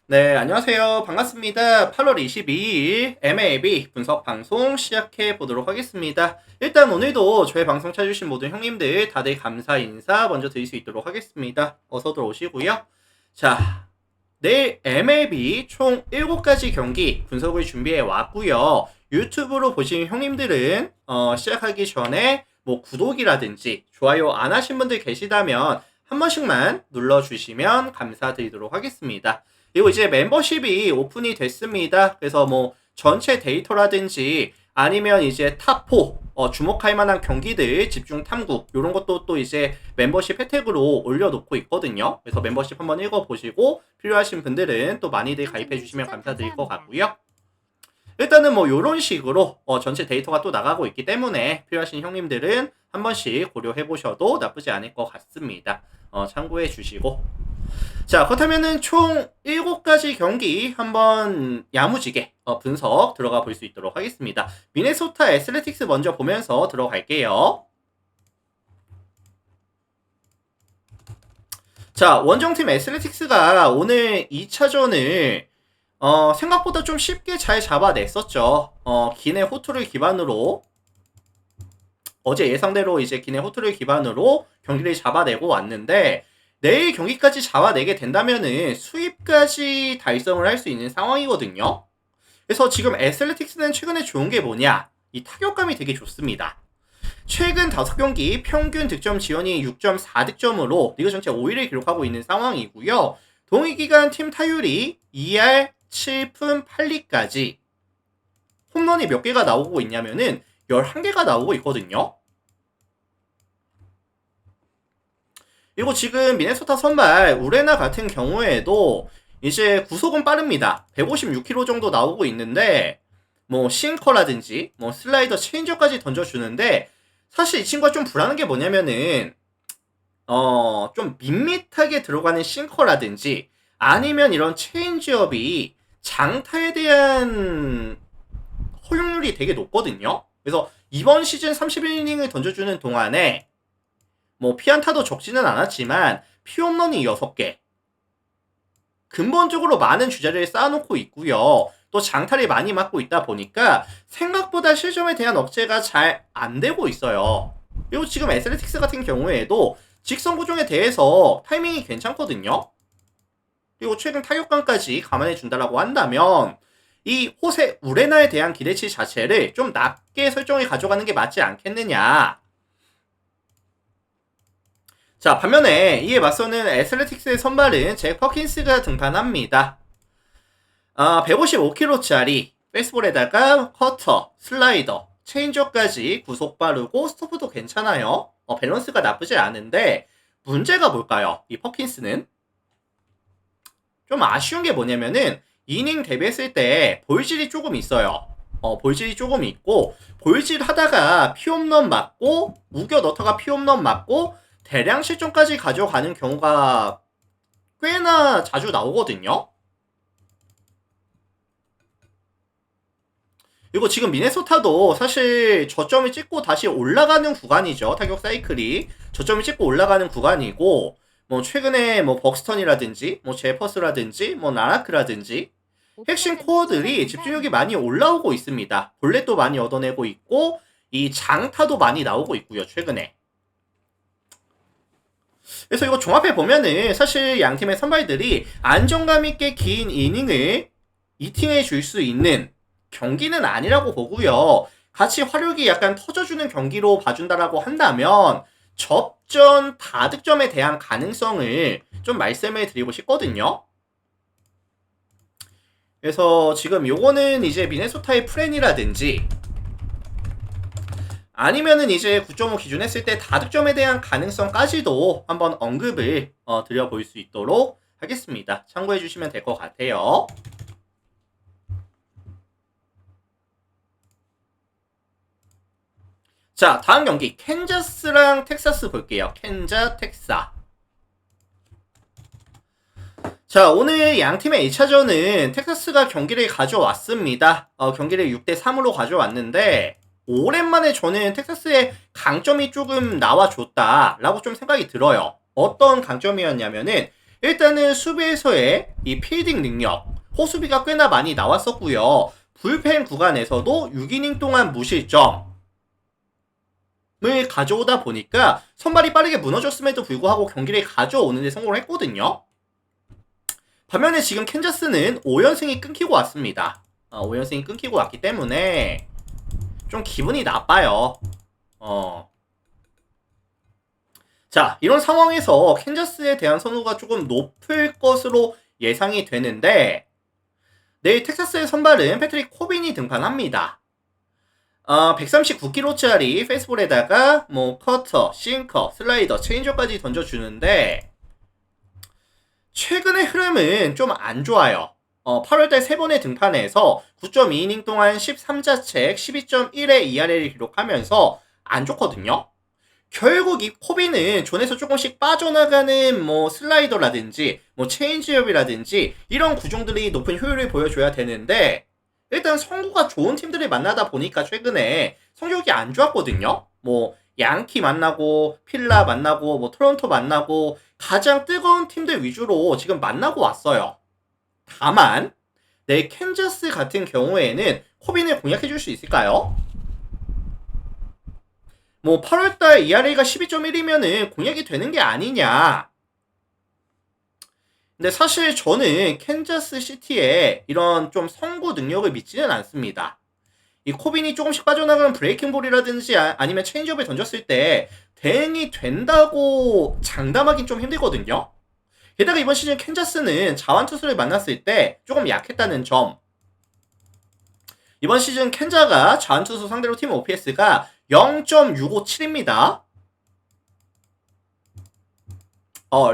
네, 안녕하세요. 반갑습니다. 8월 22일 MLB 분석 방송 시작해 보도록 하겠습니다. 일단 오늘도 저의 방송 찾아주신 모든 형님들 다들 감사 인사 먼저 드릴 수 있도록 하겠습니다. 어서 들어오시고요. 자, 내일 MLB 총 7가지 경기 분석을 준비해 왔고요. 유튜브로 보신 형님들은 시작하기 전에 뭐 구독이라든지 좋아요 안 하신 분들 계시다면 한 번씩만 눌러주시면 감사드리도록 하겠습니다. 그리고 이제 멤버십이 오픈이 됐습니다. 그래서 뭐 전체 데이터라든지 아니면 이제 탑4 주목할 만한 경기들 집중 탐구 이런 것도 또 이제 멤버십 혜택으로 올려놓고 있거든요. 그래서 멤버십 한번 읽어보시고 필요하신 분들은 또 많이들 가입해 주시면 감사드릴 것 같고요. 일단은 뭐 이런 식으로 전체 데이터가 또 나가고 있기 때문에 필요하신 형님들은 한 번씩 고려해 보셔도 나쁘지 않을 것 같습니다. 참고해 주시고. 자, 그렇다면은 총 7가지 경기 한번 야무지게 분석 들어가 볼 수 있도록 하겠습니다. 미네소타 애슬레틱스 먼저 보면서 들어갈게요. 자, 원정팀 애슬레틱스가 오늘 2차전을 생각보다 좀 쉽게 잘 잡아냈었죠. 기내 호투를 기반으로 어제 예상대로 이제 기내 호투를 기반으로 경기를 잡아내고 왔는데 내일 경기까지 잡아내게 된다면은 수입까지 달성을 할 수 있는 상황이거든요. 그래서 지금 애슬레틱스는 최근에 좋은 게 뭐냐? 이 타격감이 되게 좋습니다. 최근 5경기 평균 득점 지원이 6.4득점으로 리그 전체 5위를 기록하고 있는 상황이고요. 동일기간 팀 타율이 2할 7푼 8리까지 홈런이 몇 개가 나오고 있냐면은 11개가 나오고 있거든요. 그리고 지금 미네소타 선발 우레나 같은 경우에도 이제 구속은 빠릅니다. 156km 정도 나오고 있는데 뭐 싱커라든지 뭐 슬라이더 체인저까지 던져주는데 사실 이 친구가 좀 불안한 게 뭐냐면은 좀 밋밋하게 들어가는 싱커라든지 아니면 이런 체인지업이 장타에 대한 허용률이 되게 높거든요. 그래서 이번 시즌 31이닝을 던져주는 동안에 뭐 피안타도 적지는 않았지만 피홈런이 6개 근본적으로 많은 주자리를 쌓아놓고 있고요. 또 장타를 많이 맞고 있다 보니까 생각보다 실점에 대한 억제가 잘 안 되고 있어요. 그리고 지금 애슬레틱스 같은 경우에도 직선 구종에 대해서 타이밍이 괜찮거든요. 그리고 최근 타격감까지 감안해 준다라고 한다면 이 호세 우레나에 대한 기대치 자체를 좀 낮게 설정해 가져가는 게 맞지 않겠느냐. 자, 반면에 이에 맞서는 애슬레틱스의 선발은 잭 퍼킨스가 등판합니다. 155kg짜리 페이스볼에다가 커터, 슬라이더, 체인저까지 구속 빠르고 스토프도 괜찮아요. 밸런스가 나쁘지 않은데 문제가 뭘까요? 이 퍼킨스는 좀 아쉬운 게 뭐냐면은 이닝 데뷔했을 때 볼질이 조금 있어요. 볼질이 조금 있고 볼질 하다가 피홈런 맞고 우겨 넣다가 피홈런 맞고 대량 실점까지 가져가는 경우가 꽤나 자주 나오거든요. 그리고 지금 미네소타도 사실 저점을 찍고 다시 올라가는 구간이죠. 타격 사이클이 저점을 찍고 올라가는 구간이고 뭐 최근에 뭐 벅스턴이라든지 뭐 제퍼스라든지 뭐 나라크라든지 핵심 코어들이 집중력이 많이 올라오고 있습니다. 볼넷도 많이 얻어내고 있고 이 장타도 많이 나오고 있고요. 최근에. 그래서 이거 종합해 보면은 사실 양 팀의 선발들이 안정감 있게 긴 이닝을 이팅해 줄 수 있는 경기는 아니라고 보고요. 같이 화력이 약간 터져주는 경기로 봐준다라고 한다면 접전 다득점에 대한 가능성을 좀 말씀을 드리고 싶거든요. 그래서 지금 요거는 이제 미네소타의 프렌이라든지 아니면은 이제 9.5 기준 했을 때 다득점에 대한 가능성까지도 한번 언급을 드려볼 수 있도록 하겠습니다. 참고해 주시면 될 것 같아요. 자, 다음 경기 캔자스랑 텍사스 볼게요. 캔자, 텍사. 자, 오늘 양 팀의 1차전은 텍사스가 경기를 가져왔습니다. 경기를 6대3으로 가져왔는데 오랜만에 저는 텍사스의 강점이 조금 나와줬다라고 좀 생각이 들어요. 어떤 강점이었냐면은 일단은 수비에서의 이 필딩 능력, 호수비가 꽤나 많이 나왔었고요. 불펜 구간에서도 6이닝 동안 무실점을 가져오다 보니까 선발이 빠르게 무너졌음에도 불구하고 경기를 가져오는 데 성공을 했거든요. 반면에 지금 캔자스는 5연승이 끊기고 왔습니다. 5연승이 끊기고 왔기 때문에 좀 기분이 나빠요. 자, 이런 상황에서 캔자스에 대한 선호가 조금 높을 것으로 예상이 되는데, 내일 텍사스의 선발은 패트릭 코빈이 등판합니다. 139kg짜리 페이스볼에다가 커터, 싱커, 슬라이더, 체인저까지 던져주는데, 최근의 흐름은 좀 안 좋아요. 8월달 3번의 등판에서 9.2이닝 동안 13자책, 12.1의 ERA를 기록하면서 안 좋거든요. 결국 이 코비는 존에서 조금씩 빠져나가는 슬라이더라든지 체인지업이라든지 이런 구종들이 높은 효율을 보여줘야 되는데, 일단 성구가 좋은 팀들을 만나다 보니까 최근에 성적이 안 좋았거든요. 양키 만나고 필라 만나고 토론토 만나고 가장 뜨거운 팀들 위주로 지금 만나고 왔어요. 다만 내일 캔자스 같은 경우에는 코빈을 공략해줄 수 있을까요? 8월달 ERA가 12.1이면은 공략이 되는 게 아니냐. 근데 사실 저는 캔자스 시티에 이런 좀 선구 능력을 믿지는 않습니다. 이 코빈이 조금씩 빠져나가는 브레이킹 볼이라든지 아니면 체인지업을 던졌을 때 대응이 된다고 장담하긴 좀 힘들거든요. 게다가 이번 시즌 캔자스는 자완투수를 만났을 때 조금 약했다는 점. 이번 시즌 캔자가 자완투수 상대로 팀 OPS가 0.657입니다.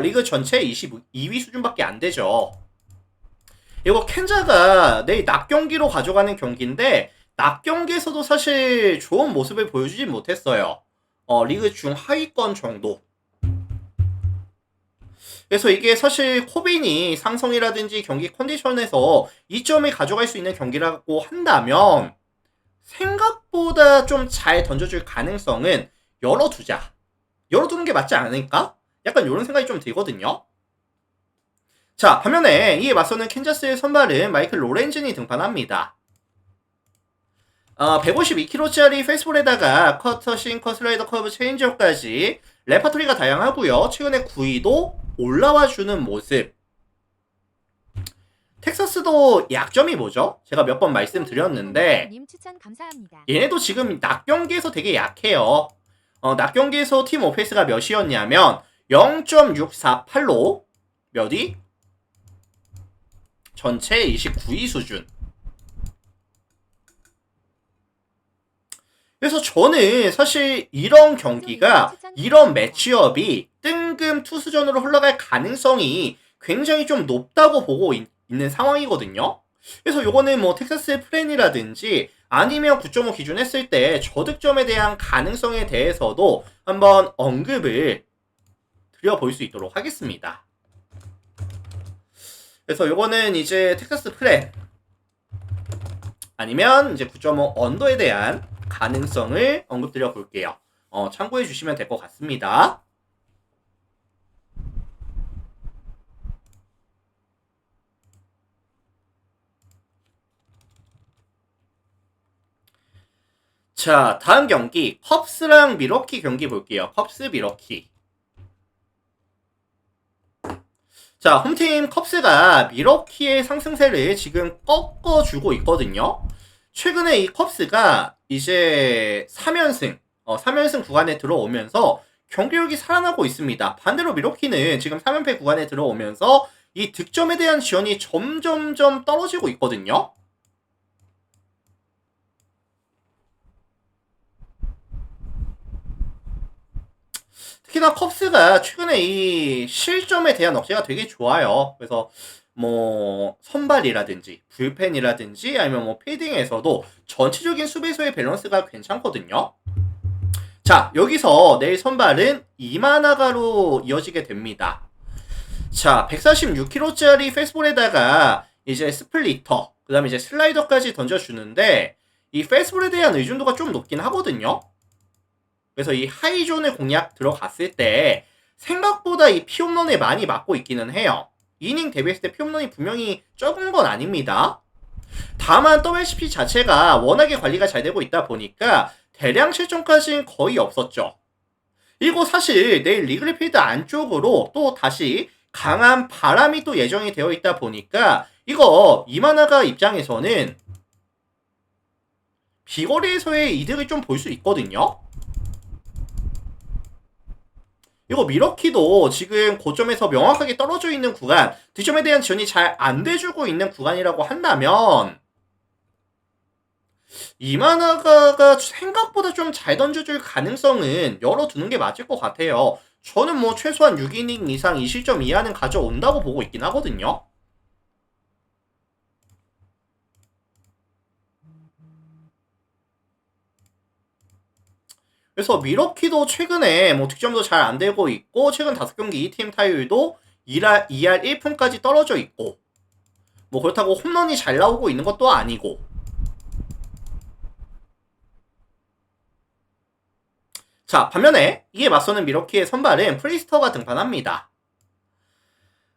리그 전체 22위 수준밖에 안 되죠. 이거 캔자가 내일 낮 경기로 가져가는 경기인데, 낮 경기에서도 사실 좋은 모습을 보여주진 못했어요. 리그 중하위권 정도. 그래서 이게 사실 코빈이 상성이라든지 경기 컨디션에서 2점을 가져갈 수 있는 경기라고 한다면 생각보다 좀 잘 던져줄 가능성은 열어두자. 열어두는 게 맞지 않을까? 약간 이런 생각이 좀 들거든요. 자, 반면에 이에 맞서는 캔자스의 선발은 마이클 로렌즌이 등판합니다. 152kg짜리 페이스볼에다가 커터, 싱커, 슬라이더, 커브, 체인지업까지 레파토리가 다양하고요. 최근에 9위도 올라와주는 모습. 텍사스도 약점이 뭐죠? 제가 몇 번 말씀드렸는데 얘네도 지금 낮 경기에서 되게 약해요. 낮 경기에서 팀 오페이스가 몇이었냐면 0.648로 몇위? 전체 29위 수준. 그래서 저는 사실 이런 경기가, 이런 매치업이 뜬금 투수전으로 흘러갈 가능성이 굉장히 좀 높다고 보고 있는 상황이거든요. 그래서 요거는 텍사스의 플랜이라든지 아니면 9.5 기준 했을 때 저득점에 대한 가능성에 대해서도 한번 언급을 드려볼 수 있도록 하겠습니다. 그래서 요거는 이제 텍사스 플랜 아니면 이제 9.5 언더에 대한 가능성을 언급드려 볼게요. 참고해 주시면 될 것 같습니다. 자, 다음 경기 컵스랑 미러키 경기 볼게요. 컵스 미러키. 자, 홈팀 컵스가 미러키의 상승세를 지금 꺾어주고 있거든요. 최근에 이 컵스가 이제 3연승 3연승 구간에 들어오면서 경기력이 살아나고 있습니다. 반대로 미러키는 지금 3연패 구간에 들어오면서 이 득점에 대한 지원이 점점점 떨어지고 있거든요. 특히나 컵스가 최근에 이 실점에 대한 억제가 되게 좋아요. 그래서 선발이라든지 불펜이라든지 아니면 필딩에서도 전체적인 수비수의 밸런스가 괜찮거든요. 자, 여기서 내일 선발은 이마나가로 이어지게 됩니다. 자, 146kg짜리 페이스볼에다가 이제 스플리터, 그 다음에 이제 슬라이더까지 던져주는데 이 페이스볼에 대한 의존도가 좀 높긴 하거든요. 그래서 이 하이존을 공략 들어갔을 때 생각보다 이 피홈런에 많이 맞고 있기는 해요. 이닝 대비했을 때 피홈런이 분명히 적은 건 아닙니다. 다만 WCP 자체가 워낙에 관리가 잘 되고 있다 보니까 대량 실점까지는 거의 없었죠. 그리고 사실 내일 리그리 필드 안쪽으로 또 다시 강한 바람이 또 예정이 되어 있다 보니까 이거 이만하가 입장에서는 비거리에서의 이득을 좀 볼 수 있거든요. 이거 미러키도 지금 고점에서 명확하게 떨어져 있는 구간, 득점에 대한 지원이 잘 안 돼주고 있는 구간이라고 한다면 이만하가 생각보다 좀 잘 던져줄 가능성은 열어두는 게 맞을 것 같아요. 저는 뭐 최소한 6이닝 이상 2실점 이하는 가져온다고 보고 있긴 하거든요. 그래서 미러키도 최근에 뭐 득점도 잘 안 되고 있고 최근 5경기 2팀 타율도 2할 1푼까지 떨어져 있고 뭐 그렇다고 홈런이 잘 나오고 있는 것도 아니고 자 반면에 이에 맞서는 미러키의 선발은 프리스터가 등판합니다.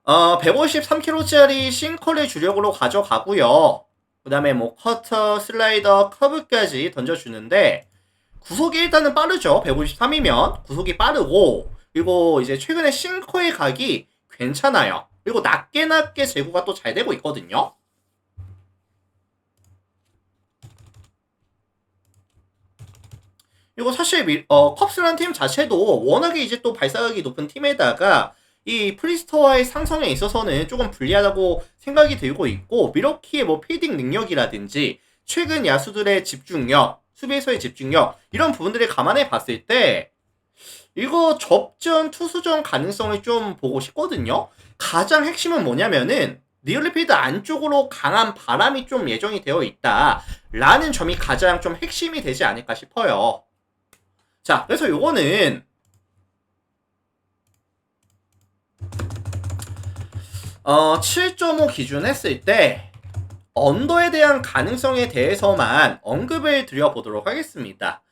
153kg짜리 싱커를 주력으로 가져가고요. 그 다음에 뭐 커터, 슬라이더, 커브까지 던져주는데 구속이 일단은 빠르죠. 153이면 구속이 빠르고 그리고 이제 최근에 싱커의 각이 괜찮아요. 그리고 낮게 제구가 또 잘 되고 있거든요. 그리고 사실 컵스라는 팀 자체도 워낙에 이제 또 발사각이 높은 팀에다가 이 프리스터와의 상성에 있어서는 조금 불리하다고 생각이 들고 있고 미러키의 뭐 필딩 능력이라든지 최근 야수들의 집중력, 수비에서의 집중력 이런 부분들을 감안해 봤을 때 이거 접전 투수전 가능성을 좀 보고 싶거든요. 가장 핵심은 뭐냐면은 리얼리필드 안쪽으로 강한 바람이 좀 예정이 되어 있다라는 점이 가장 좀 핵심이 되지 않을까 싶어요. 자, 그래서 요거는 7.5 기준 했을 때 언더에 대한 가능성에 대해서만 언급을 드려보도록 하겠습니다.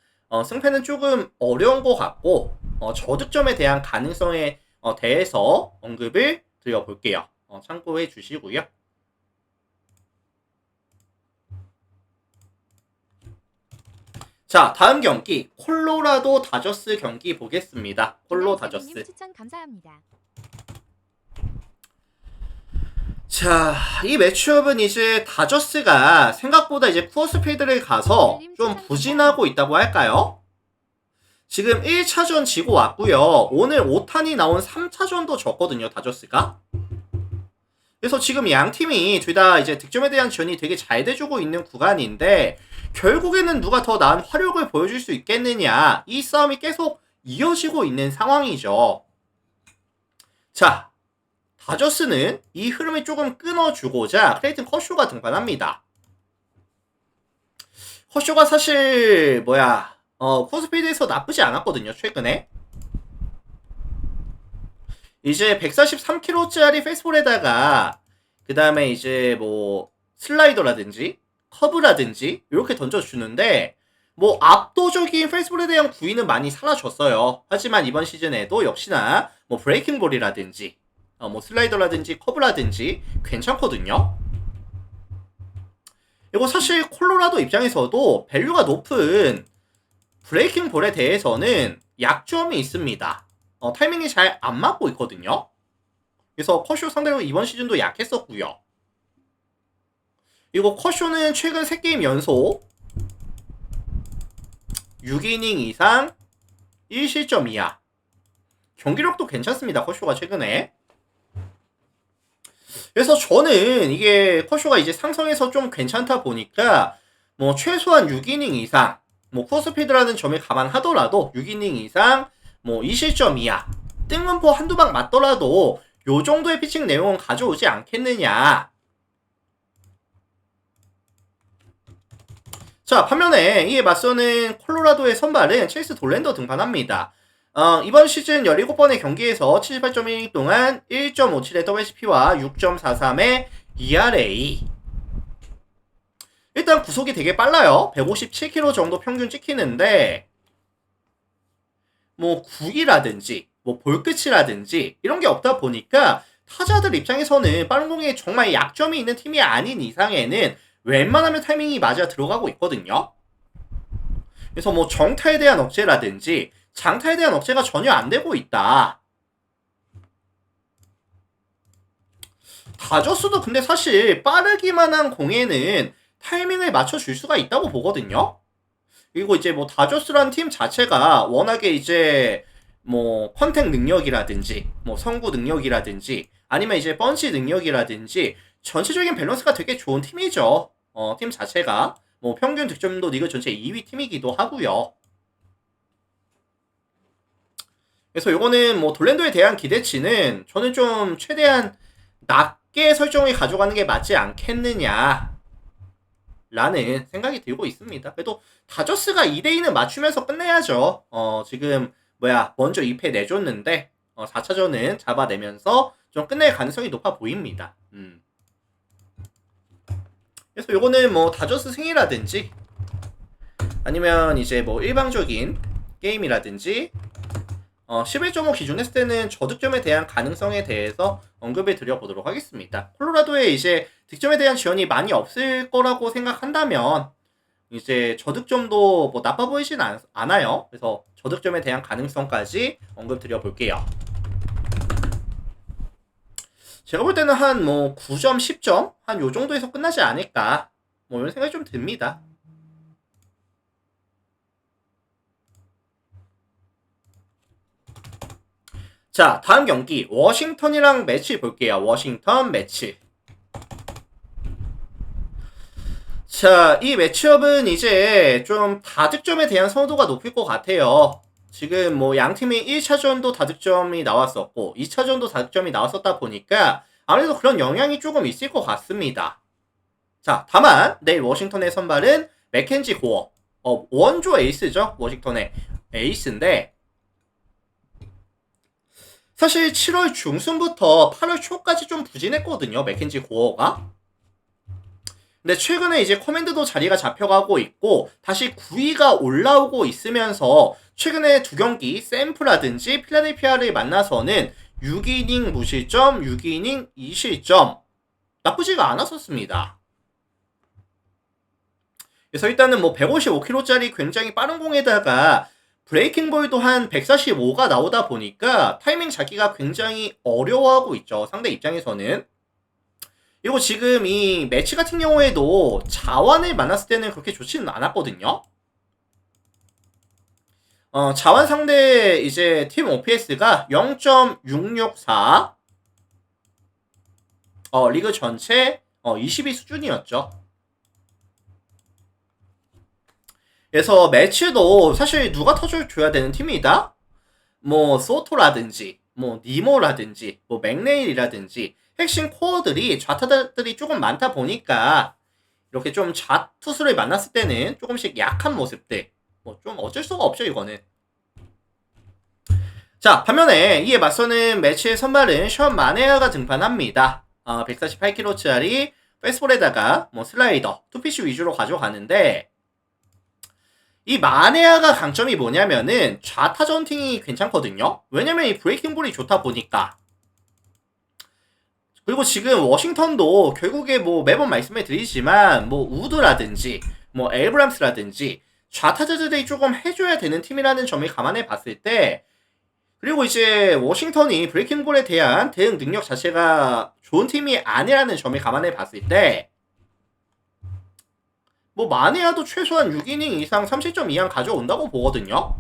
승패는 조금 어려운 것 같고 저득점에 대한 가능성에 대해서 언급을 드려볼게요. 참고해 주시고요. 자, 다음 경기 콜로라도 다저스 경기 보겠습니다. 콜로 다저스. 추천 감사합니다. 자, 이 매치업은 이제 다저스가 생각보다 이제 쿠어스필드를 가서 좀 부진하고 있다고 할까요? 지금 1차전 지고 왔고요. 오늘 5탄이 나온 3차전도 졌거든요, 다저스가. 그래서 지금 양 팀이 둘 다 이제 득점에 대한 지원이 되게 잘 돼주고 있는 구간인데 결국에는 누가 더 나은 화력을 보여줄 수 있겠느냐 이 싸움이 계속 이어지고 있는 상황이죠. 자, 다저스는 이 흐름을 조금 끊어주고자 클레이튼 커쇼가 등판합니다. 커쇼가 사실 코스피드에서 나쁘지 않았거든요, 최근에. 이제 143kg짜리 페이스볼에다가 그 다음에 이제 뭐 슬라이더라든지 커브라든지 이렇게 던져주는데 뭐 압도적인 페이스볼에 대한 구위는 많이 사라졌어요. 하지만 이번 시즌에도 역시나 뭐 브레이킹볼이라든지 뭐 슬라이더라든지 커브라든지 괜찮거든요. 이거 사실 콜로라도 입장에서도 밸류가 높은 브레이킹볼에 대해서는 약점이 있습니다. 타이밍이 잘 안 맞고 있거든요. 그래서 커쇼 상대로 이번 시즌도 약했었고요. 그리고 커쇼는 최근 3게임 연속 6이닝 이상 1실점 이하 경기력도 괜찮습니다. 커쇼가 최근에. 그래서 저는 이게 커쇼가 이제 상성에서 좀 괜찮다 보니까 뭐 최소한 6이닝 이상 뭐 쿠어스피드라는 점을 감안하더라도 6이닝 이상 뭐 2실점 이하 뜬금포 한두 방 맞더라도 요 정도의 피칭 내용은 가져오지 않겠느냐. 자, 반면에 이에 맞서는 콜로라도의 선발은 첼스 돌랜더 등판합니다. 이번 시즌 17번의 경기에서 78.1이닝 동안 1.57의 WHP와 6.43의 ERA. 일단 구속이 되게 빨라요. 157km 정도 평균 찍히는데 뭐 구기라든지 뭐 볼끝이라든지 이런 게 없다 보니까 타자들 입장에서는 빠른 공에 정말 약점이 있는 팀이 아닌 이상에는 웬만하면 타이밍이 맞아 들어가고 있거든요. 그래서 뭐 정타에 대한 억제라든지 장타에 대한 억제가 전혀 안 되고 있다. 다저스도 근데 사실 빠르기만 한 공에는 타이밍을 맞춰줄 수가 있다고 보거든요. 그리고 이제 뭐 다저스란 팀 자체가 워낙에 이제 뭐 컨택 능력이라든지 뭐 선구 능력이라든지 아니면 이제 펀치 능력이라든지 전체적인 밸런스가 되게 좋은 팀이죠. 팀 자체가 뭐 평균 득점도 리그 전체 2위 팀이기도 하고요. 그래서 요거는 뭐 돌랜도에 대한 기대치는 저는 좀 최대한 낮게 설정을 가져가는 게 맞지 않겠느냐 라는 생각이 들고 있습니다. 그래도 다저스가 2대2는 맞추면서 끝내야죠. 지금 먼저 2패 내줬는데 4차전은 잡아내면서 좀 끝낼 가능성이 높아 보입니다. 그래서 요거는 뭐 다저스 승이라든지 아니면 이제 뭐 일방적인 게임이라든지 11.5 기준 했을 때는 저득점에 대한 가능성에 대해서 언급을 드려보도록 하겠습니다. 콜로라도에 이제 득점에 대한 지원이 많이 없을 거라고 생각한다면 이제 저득점도 뭐 나빠 보이진 않아요. 그래서 저득점에 대한 가능성까지 언급 드려볼게요. 제가 볼 때는 한 뭐 9점, 10점 한 요 정도에서 끝나지 않을까 뭐 이런 생각이 좀 듭니다. 자, 다음 경기 워싱턴이랑 매치 볼게요. 워싱턴 매치. 자, 이 매치업은 이제 좀 다득점에 대한 선호도가 높을 것 같아요. 지금 뭐 양팀이 1차전도 다득점이 나왔었고 2차전도 다득점이 나왔었다 보니까 아무래도 그런 영향이 조금 있을 것 같습니다. 자, 다만 내일 워싱턴의 선발은 맥켄지 고어. 원조 에이스죠. 워싱턴의 에이스인데 사실 7월 중순부터 8월 초까지 좀 부진했거든요. 맥켄지 고어가. 근데 최근에 이제 커맨드도 자리가 잡혀가고 있고 다시 9위가 올라오고 있으면서 최근에 두 경기 샘프라든지 필라델피아를 만나서는 6이닝 무실점, 6이닝 2실점 나쁘지가 않았었습니다. 그래서 일단은 뭐 155km짜리 굉장히 빠른 공에다가 브레이킹 볼도 한 145가 나오다 보니까 타이밍 잡기가 굉장히 어려워하고 있죠. 상대 입장에서는. 그리고 지금 이 매치 같은 경우에도 자완을 만났을 때는 그렇게 좋지는 않았거든요. 자완 상대 이제 팀 OPS가 0.664 리그 전체 20위 수준이었죠. 그래서 매치도 사실 누가 터줘야 되는 팀이다? 뭐 소토라든지 뭐 니모라든지 뭐 맥네일이라든지 핵심 코어들이 좌타자들이 조금 많다 보니까 이렇게 좀 좌투수를 만났을 때는 조금씩 약한 모습들 뭐 좀 어쩔 수가 없죠 이거는. 자, 반면에 이에 맞서는 매치의 선발은 션 마네아가 등판합니다. 148kg짜리 패스볼에다가 뭐 슬라이더, 투피쉬 위주로 가져가는데 이 마네아가 강점이 뭐냐면은 좌타 전팅이 괜찮거든요. 왜냐면 이 브레이킹 볼이 좋다 보니까. 그리고 지금 워싱턴도 결국에 뭐 매번 말씀해 드리지만 뭐 우드라든지 뭐 엘브람스라든지 좌타자들이 조금 해줘야 되는 팀이라는 점을 감안해 봤을 때 그리고 이제 워싱턴이 브레이킹 볼에 대한 대응 능력 자체가 좋은 팀이 아니라는 점을 감안해 봤을 때 뭐 마네아도 최소한 6이닝 이상 30점 이상 가져온다고 보거든요.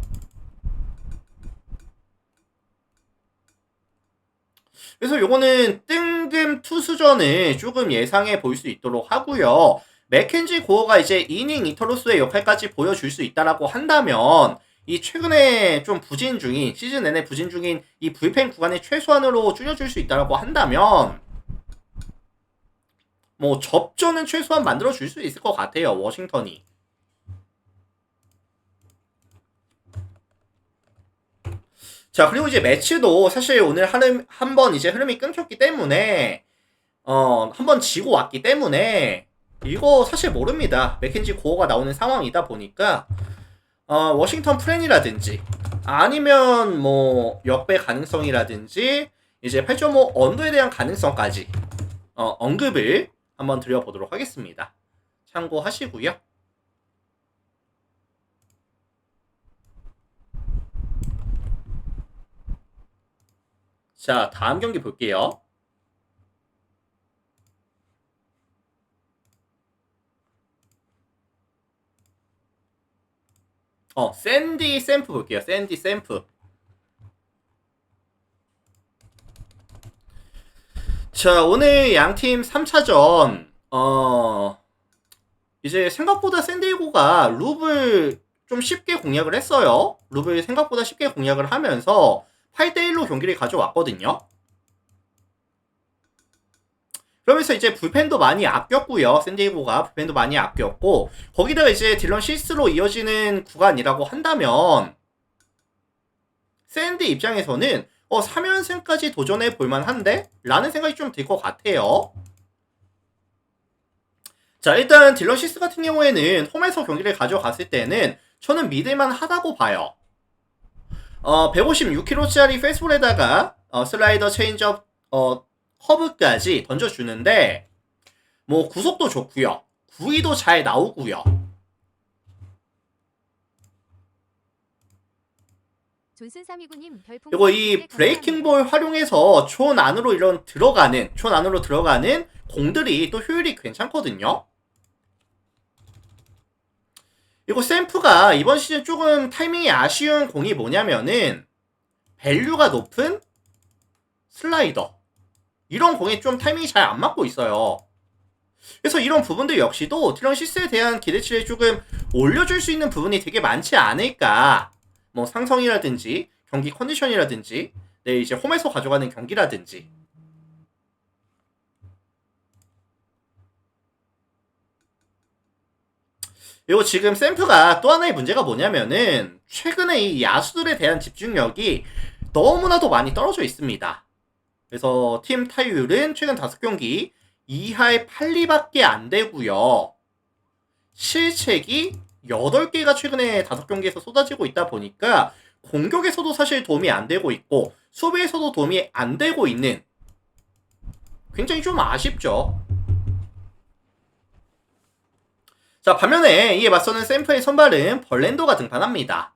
그래서 요거는 뜬금 투수전을 조금 예상해 볼 수 있도록 하고요. 맥켄지 고어가 이제 이닝 이터로스의 역할까지 보여줄 수 있다라고 한다면 이 최근에 좀 부진 중인 시즌 내내 부진 중인 이 불펜 구간을 최소한으로 줄여줄 수 있다라고 한다면 뭐 접전은 최소한 만들어줄 수 있을 것 같아요. 워싱턴이. 자, 그리고 이제 매치도 사실 오늘 한번 이제 흐름이 끊겼기 때문에 한번 지고 왔기 때문에 이거 사실 모릅니다. 맥켄지 고어가 나오는 상황이다 보니까 워싱턴 프렌이라든지 아니면 뭐 역배 가능성이라든지 이제 8.5 언더에 대한 가능성까지 언급을 한번 드려보도록 하겠습니다. 참고하시고요. 자, 다음 경기 볼게요. 샌디 샘프 볼게요. 샌디 샘프. 자, 오늘 양팀 3차전, 이제 생각보다 샌디에고가 룹을 좀 쉽게 공략을 했어요. 룹을 생각보다 쉽게 공략을 하면서 8대1로 경기를 가져왔거든요. 그러면서 이제 불펜도 많이 아꼈고요. 샌디에고가 불펜도 많이 아꼈고, 거기다가 이제 딜런 시스로 이어지는 구간이라고 한다면 샌디 입장에서는 3연승까지 도전해 볼만한데? 라는 생각이 좀 들 것 같아요. 자, 일단 딜런 시스 같은 경우에는 홈에서 경기를 가져갔을 때는 저는 믿을만 하다고 봐요. 156kg짜리 페이스볼에다가 슬라이더 체인지업 커브까지 던져주는데 뭐 구속도 좋고요. 구위도 잘 나오고요. 그리고 이 브레이킹볼 활용해서 촌 안으로 들어가는 공들이 또 효율이 괜찮거든요. 그리고 샘프가 이번 시즌 조금 타이밍이 아쉬운 공이 뭐냐면은 밸류가 높은 슬라이더, 이런 공에 좀 타이밍이 잘 안 맞고 있어요. 그래서 이런 부분들 역시도 딜런 시스에 대한 기대치를 조금 올려줄 수 있는 부분이 되게 많지 않을까. 뭐 상성이라든지 경기 컨디션이라든지 이제 홈에서 가져가는 경기라든지. 그리고 지금 샘프가 또 하나의 문제가 뭐냐면은 최근에 이 야수들에 대한 집중력이 너무나도 많이 떨어져 있습니다. 그래서 팀 타율은 최근 5경기 2할 8리밖에 안 되고요. 실책이 8개가 최근에 5경기에서 쏟아지고 있다 보니까 공격에서도 사실 도움이 안 되고 있고 수비에서도 도움이 안 되고 있는, 굉장히 좀 아쉽죠. 자, 반면에 이에 맞서는 샘프의 선발은 벌랜더가 등판합니다.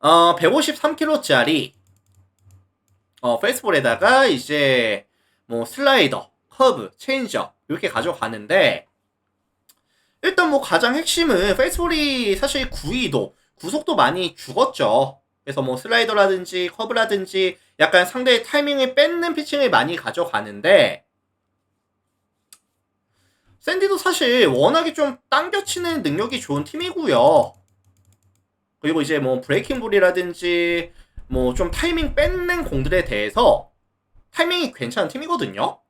153kg짜리 페이스볼에다가 이제 뭐 슬라이더, 커브, 체인지업 이렇게 가져가는데, 일단 뭐 가장 핵심은 페이스볼이 사실 구속도 많이 죽었죠. 그래서 뭐 슬라이더라든지 커브라든지 약간 상대의 타이밍을 뺏는 피칭을 많이 가져가는데, 샌디도 사실 워낙에 좀 당겨치는 능력이 좋은 팀이고요. 그리고 이제 뭐 브레이킹볼이라든지 뭐 좀 타이밍 뺏는 공들에 대해서 타이밍이 괜찮은 팀이거든요.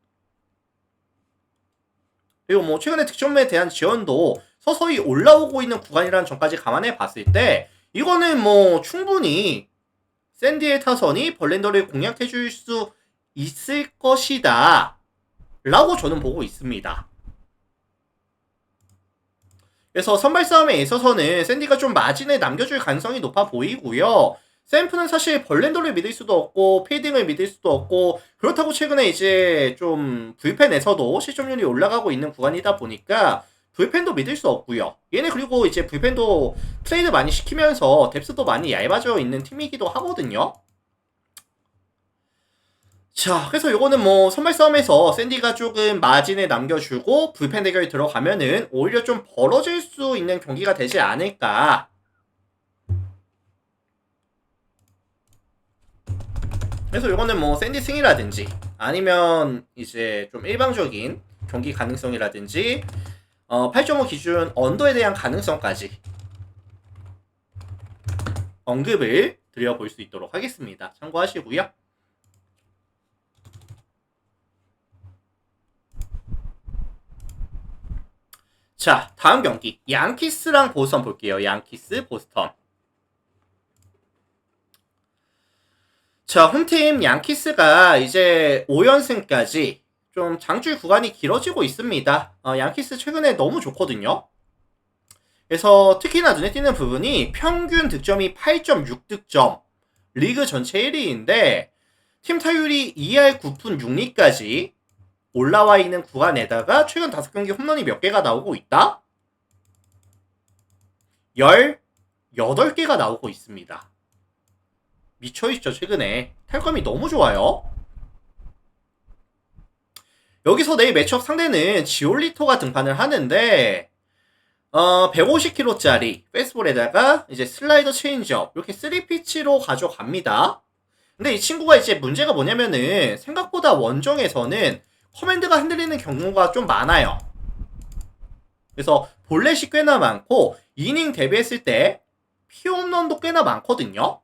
그리고 뭐 최근에 득점에 대한 지원도 서서히 올라오고 있는 구간이라는 점까지 감안해 봤을 때 이거는 뭐 충분히 샌디의 타선이 벌랜더를 공략해 줄 수 있을 것이다 라고 저는 보고 있습니다. 그래서 선발 싸움에 있어서는 샌디가 좀 마진을 남겨줄 가능성이 높아 보이고요. 샘프는 사실 벌랜더를 믿을 수도 없고 페이딩을 믿을 수도 없고, 그렇다고 최근에 이제 좀 불펜에서도 실점률이 올라가고 있는 구간이다 보니까 불펜도 믿을 수 없고요. 얘네 그리고 이제 불펜도 트레이드 많이 시키면서 뎁스도 많이 얇아져 있는 팀이기도 하거든요. 자, 그래서 요거는 뭐 선발 싸움에서 샌디가 조금 마진을 남겨주고 불펜 대결 들어가면은 오히려 좀 벌어질 수 있는 경기가 되지 않을까. 그래서 요거는 뭐 샌디 승이라든지 아니면 이제 좀 일방적인 경기 가능성이라든지 8.5 기준 언더에 대한 가능성까지 언급을 드려볼 수 있도록 하겠습니다. 참고하시고요. 자, 다음 경기 양키스랑 보스턴 볼게요. 양키스, 보스턴. 자, 홈팀 양키스가 이제 5연승까지 좀 장줄 구간이 길어지고 있습니다. 양키스 최근에 너무 좋거든요. 그래서 특히나 눈에 띄는 부분이 평균 득점이 8.6득점, 리그 전체 1위인데 팀 타율이 2할 9푼 6리까지 올라와 있는 구간에다가 최근 5경기 홈런이 몇 개가 나오고 있다? 18개가 나오고 있습니다. 미쳐있죠, 최근에. 탈감이 너무 좋아요. 여기서 내일 매치업 상대는 지올리토가 등판을 하는데 150kg짜리 페이스볼에다가 이제 슬라이더 체인지업 이렇게 3피치로 가져갑니다. 근데 이 친구가 이제 문제가 뭐냐면은 생각보다 원정에서는 커맨드가 흔들리는 경우가 좀 많아요. 그래서 볼넷이 꽤나 많고 이닝 대비했을 때 피홈런도 꽤나 많거든요.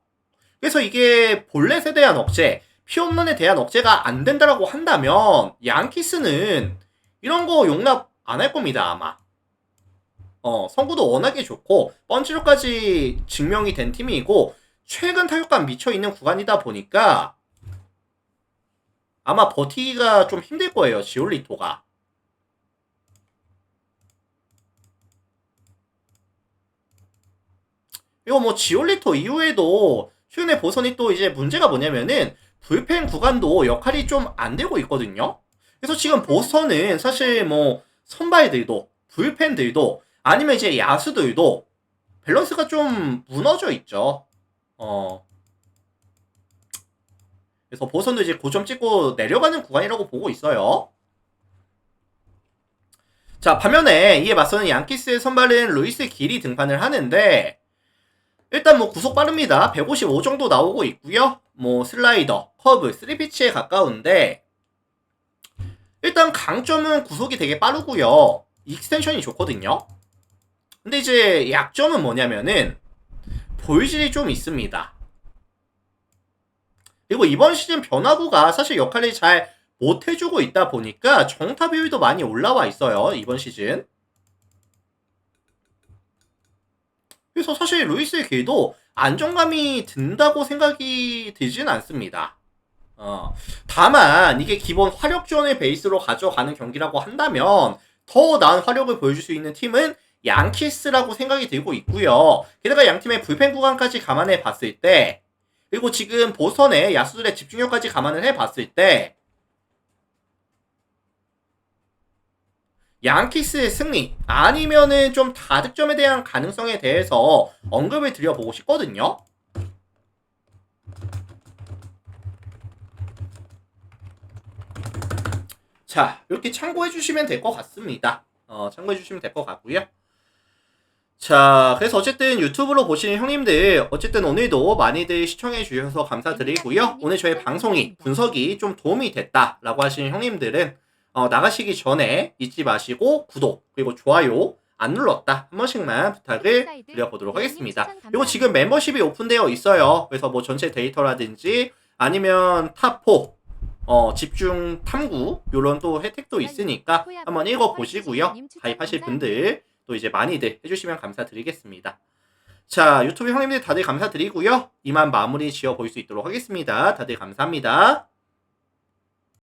그래서 이게 볼넷에 대한 억제, 피홈런에 대한 억제가 안 된다라고 한다면 양키스는 이런 거 용납 안 할 겁니다, 아마. 성구도 워낙에 좋고 펀치로까지 증명이 된 팀이고 최근 타격감 미쳐있는 구간이다 보니까 아마 버티기가 좀 힘들 거예요, 지올리토가. 이거 뭐 지올리토 이후에도 최근에 보선이 또 이제 문제가 뭐냐면은 불펜 구간도 역할이 좀 안 되고 있거든요. 그래서 지금 보선은 사실 뭐 선발들도 불펜들도 아니면 이제 야수들도 밸런스가 좀 무너져 있죠. 그래서 보선도 이제 고점 찍고 내려가는 구간이라고 보고 있어요. 자, 반면에 이에 맞서는 양키스의 선발은 루이스 길이 등판을 하는데 일단 뭐 구속 빠릅니다. 155 정도 나오고 있고요. 뭐 슬라이더, 커브, 3피치에 가까운데 일단 강점은 구속이 되게 빠르고요. 익스텐션이 좋거든요. 근데 이제 약점은 뭐냐면은 볼질이 좀 있습니다. 그리고 이번 시즌 변화구가 사실 역할을 잘 못해주고 있다 보니까 정타 비율도 많이 올라와 있어요, 이번 시즌. 그래서 사실 루이스의 길도 안정감이 든다고 생각이 들진 않습니다. 다만 이게 기본 화력 지원을 베이스로 가져가는 경기라고 한다면 더 나은 화력을 보여줄 수 있는 팀은 양키스라고 생각이 들고 있고요. 게다가 양팀의 불펜 구간까지 감안해 봤을 때 그리고 지금 보선의 야수들의 집중력까지 감안을 해 봤을 때 양키스의 승리 아니면은 좀 다득점에 대한 가능성에 대해서 언급을 드려보고 싶거든요. 자, 이렇게 참고해 주시면 될 것 같습니다. 참고해 주시면 될 것 같고요. 자, 그래서 어쨌든 유튜브로 보시는 형님들 어쨌든 오늘도 많이들 시청해 주셔서 감사드리고요. 오늘 저희 방송이 분석이 좀 도움이 됐다라고 하시는 형님들은 나가시기 전에 잊지 마시고 구독 그리고 좋아요 안 눌렀다 한 번씩만 부탁을 드려보도록 하겠습니다. 그리고 지금 멤버십이 오픈되어 있어요. 그래서 뭐 전체 데이터라든지 아니면 탑4 집중 탐구 요런 또 혜택도 있으니까 한번 읽어보시고요. 가입하실 분들 또 이제 많이들 해주시면 감사드리겠습니다. 자, 유튜브 형님들 다들 감사드리고요. 이만 마무리 지어볼 수 있도록 하겠습니다. 다들 감사합니다.